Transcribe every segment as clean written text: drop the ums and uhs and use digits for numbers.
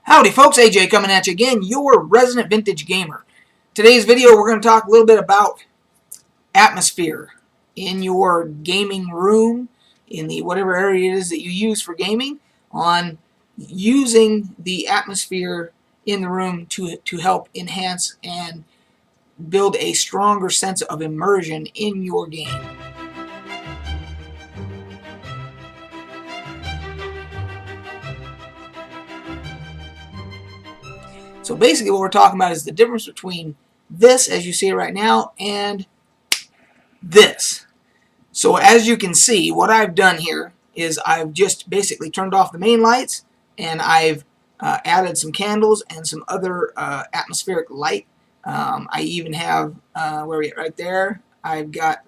Howdy folks, AJ coming at you again, your resident vintage gamer. Today's video we're going to talk a little bit about atmosphere in your gaming room, in the whatever area it is that you use for gaming, on using the atmosphere in the room to help enhance and build a stronger sense of immersion in your game. So basically what we're talking about is the difference between this, as you see it right now, and this. So as you can see, what I've done here is I've just basically turned off the main lights, and I've added some candles and some other atmospheric light. I even have, where are we at, right there, I've got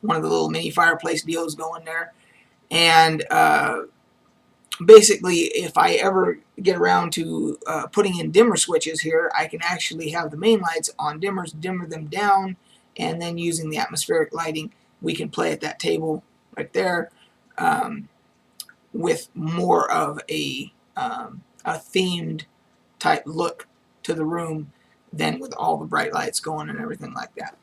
one of the little mini fireplace deals going there. And basically, if I ever get around to putting in dimmer switches here, I can actually have the main lights on dimmers, dimmer them down, and then using the atmospheric lighting, we can play at that table right there with more of a themed type look to the room than with all the bright lights going and everything like that.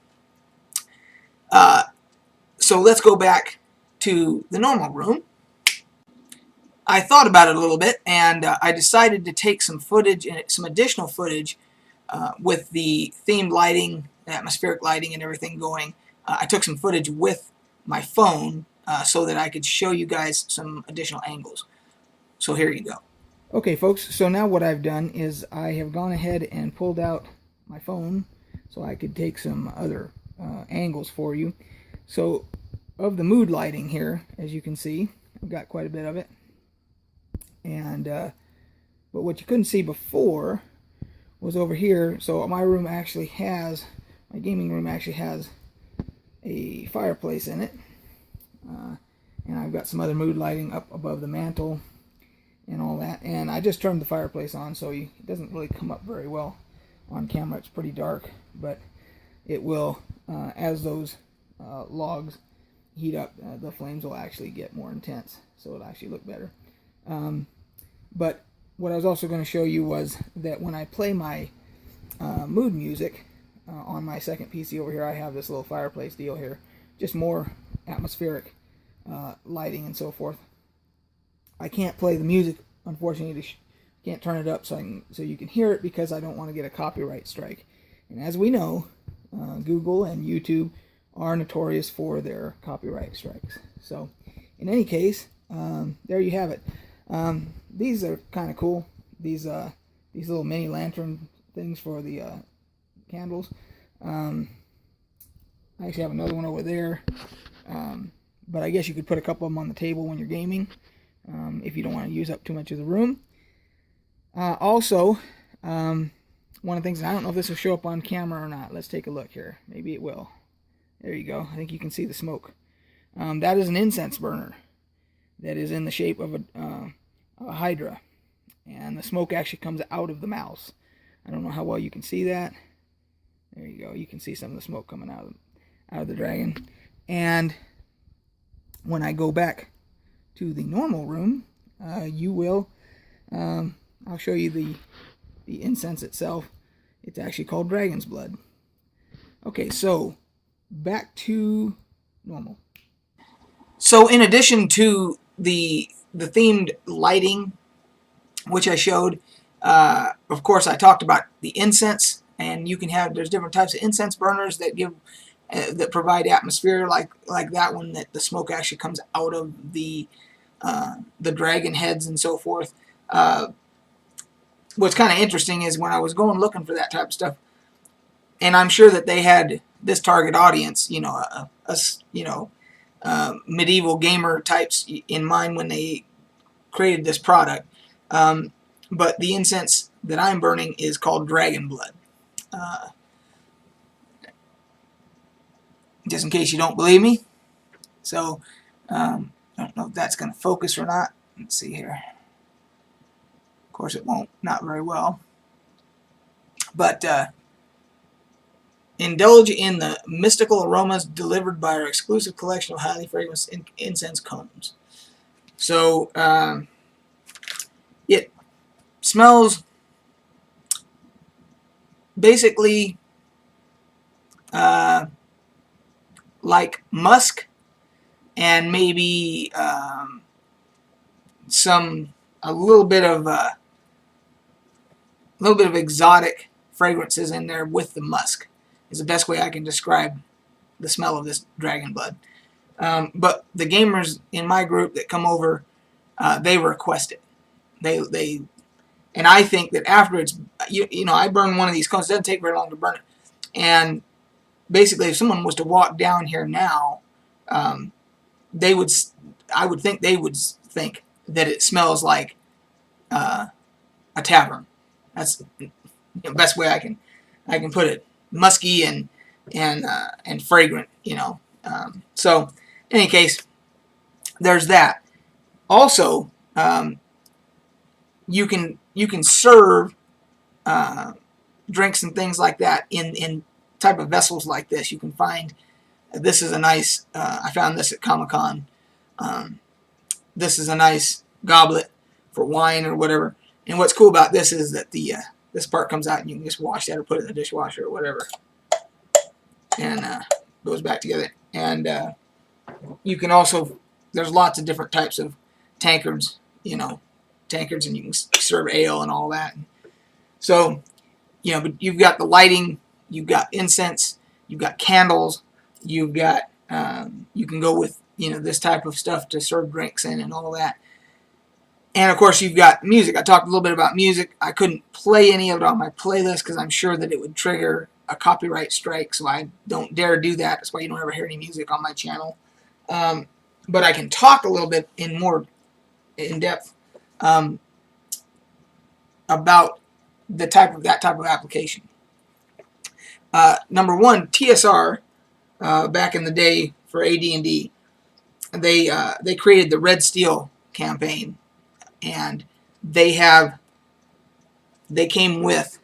So let's go back to the normal room. I thought about it a little bit, and I decided to take some footage, and some additional footage with the themed lighting, atmospheric lighting, and everything going. I took some footage with my phone so that I could show you guys some additional angles. So here you go. Okay, folks, so now what I've done is I have gone ahead and pulled out my phone so I could take some other angles for you. So of the mood lighting here, as you can see, I've got quite a bit of it. And but what you couldn't see before was over here. So my room actually has, my gaming room actually has a fireplace in it, and I've got some other mood lighting up above the mantle and all that. And I just turned the fireplace on, so it doesn't really come up very well on camera. It's pretty dark, but it will, as those logs heat up, the flames will actually get more intense, so it'll actually look better. But what I was also going to show you was that when I play my mood music on my second PC over here, I have this little fireplace deal here, just more atmospheric lighting and so forth. I can't play the music, unfortunately. Can't turn it up so you can hear it, because I don't want to get a copyright strike. And as we know, Google and YouTube are notorious for their copyright strikes. So in any case, there you have it. These are kind of cool. These little mini lantern things for the candles. I actually have another one over there. But I guess you could put a couple of them on the table when you're gaming, if you don't want to use up too much of the room. Also, one of the things, I don't know if this will show up on camera or not. Let's take a look here. Maybe it will. There you go. I think you can see the smoke. That is an incense burner that is in the shape of a hydra, and the smoke actually comes out of the mouse. I don't know how well you can see that. There you go. You can see some of the smoke coming out of the dragon. And when I go back to the normal room, you will, I'll show you the incense itself. It's actually called dragon's blood. Okay, so back to normal. So in addition to the themed lighting, which I showed, of course I talked about the incense, and you can have, there's different types of incense burners that give that provide atmosphere like that one, that the smoke actually comes out of the dragon heads and so forth. What's kind of interesting is when I was going looking for that type of stuff, and I'm sure that they had this target audience, you know, us, you know, medieval gamer types in mind when they created this product. But the incense that I'm burning is called dragon blood. Just in case you don't believe me. So, I don't know if that's going to focus or not. Let's see here. Of course it won't, not very well. But, indulge in the mystical aromas delivered by our exclusive collection of highly fragrant incense cones. So, it smells basically like musk and maybe a little bit of exotic fragrances in there with the musk is the best way I can describe the smell of this Dragon Blood. But the gamers in my group that come over, they request it. They and I think that after it's I burn one of these cones. It doesn't take very long to burn it. And basically, if someone was to walk down here now, I would think they would think that it smells like a tavern. That's the best way I can put it. Musky and fragrant, So, in any case, there's that. Also, you can serve drinks and things like that in type of vessels like this. You can find this is a nice. I found this at Comic-Con. This is a nice goblet for wine or whatever. And what's cool about this is that this part comes out and you can just wash that or put it in the dishwasher or whatever, and goes back together. And you can also, there's lots of different types of tankards, tankards, and you can serve ale and all that. So, but you've got the lighting, you've got incense, you've got candles, you've got you can go with this type of stuff to serve drinks in and all that. And of course you've got music. I talked a little bit about music. I couldn't play any of it on my playlist because I'm sure that it would trigger a copyright strike, so I don't dare do that. That's why you don't ever hear any music on my channel. But I can talk a little bit more in depth about that type of application. Number one, TSR back in the day for AD&D, they created the Red Steel campaign, and they came with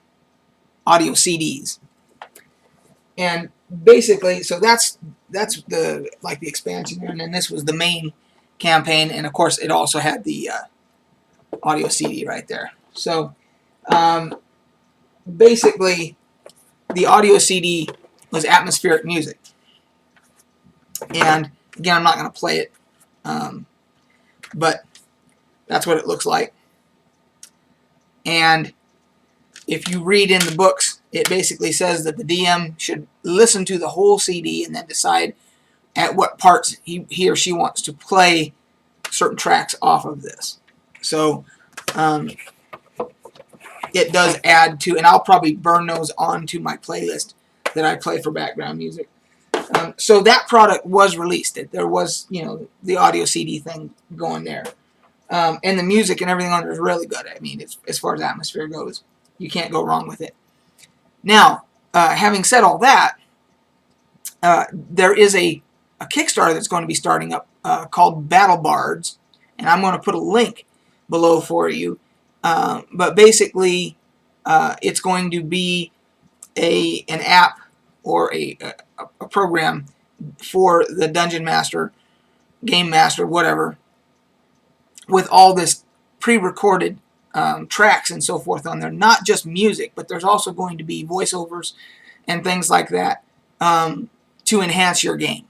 audio CDs, and basically, so that's the expansion there, and then this was the main campaign, and of course it also had the audio CD right there. So basically, the audio CD was atmospheric music, and again, I'm not going to play it, but that's what it looks like. And if you read in the books, it basically says that the DM should listen to the whole CD and then decide at what parts he or she wants to play certain tracks off of this. So it does add to, and I'll probably burn those onto my playlist that I play for background music. So that product was released. There was, the audio CD thing going there. And the music and everything on it is really good. I mean, as far as atmosphere goes, you can't go wrong with it. Now, having said all that, there is a Kickstarter that's going to be starting up called Battle Bards, and I'm going to put a link below for you. But basically, it's going to be an app or a program for the Dungeon Master, Game Master, whatever, with all this pre-recorded tracks and so forth on there. Not just music, but there's also going to be voiceovers and things like that to enhance your game.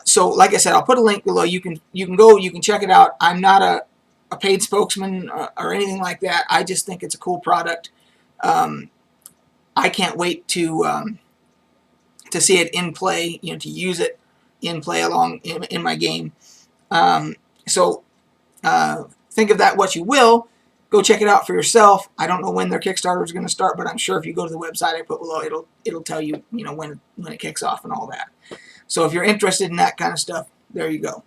So, like I said, I'll put a link below. You can go, you can check it out. I'm not a paid spokesman or anything like that. I just think it's a cool product. I can't wait to see it in play, to use it in play along in my game. So think of that what you will. Go check it out for yourself. I don't know when their Kickstarter is going to start, but I'm sure if you go to the website I put below, it'll tell you, when it kicks off and all that. So if you're interested in that kind of stuff, there you go.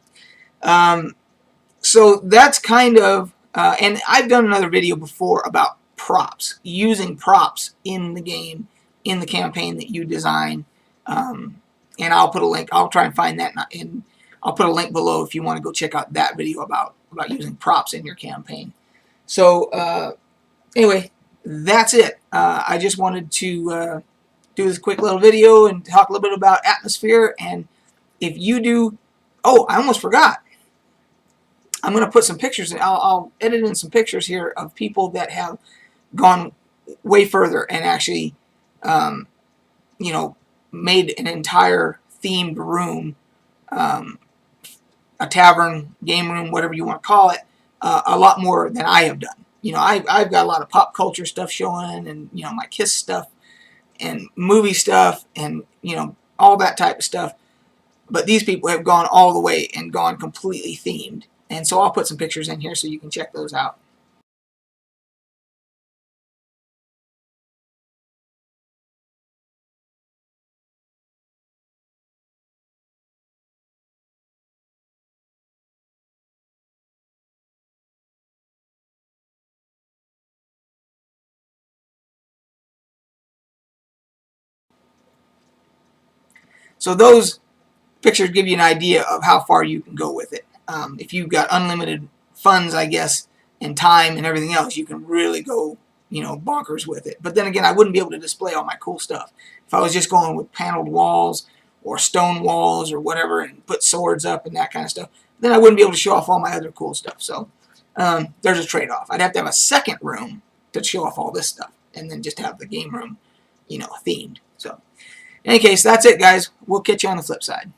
So that's kind of, and I've done another video before about props, using props in the game, in the campaign that you design. And I'll put a link. I'll try and find that, and I'll put a link below if you want to go check out that video about using props in your campaign. So anyway, that's it. I just wanted to do this quick little video and talk a little bit about atmosphere. And if you do, oh, I almost forgot. I'm going to put some pictures, I'll edit in some pictures here of people that have gone way further and actually, you know, made an entire themed room, a tavern, game room, whatever you want to call it, a lot more than I have done. You know, I've got a lot of pop culture stuff showing, and, you know, my Kiss stuff, and movie stuff, and, you know, all that type of stuff. But these people have gone all the way and gone completely themed. And so I'll put some pictures in here so you can check those out. So those pictures give you an idea of how far you can go with it. If you've got unlimited funds, I guess, and time and everything else, you can really go, you know, bonkers with it. But then again, I wouldn't be able to display all my cool stuff. If I was just going with paneled walls or stone walls or whatever and put swords up and that kind of stuff, then I wouldn't be able to show off all my other cool stuff. So there's a trade-off. I'd have to have a second room to show off all this stuff and then just have the game room, you know, themed. So in any case, that's it, guys. We'll catch you on the flip side.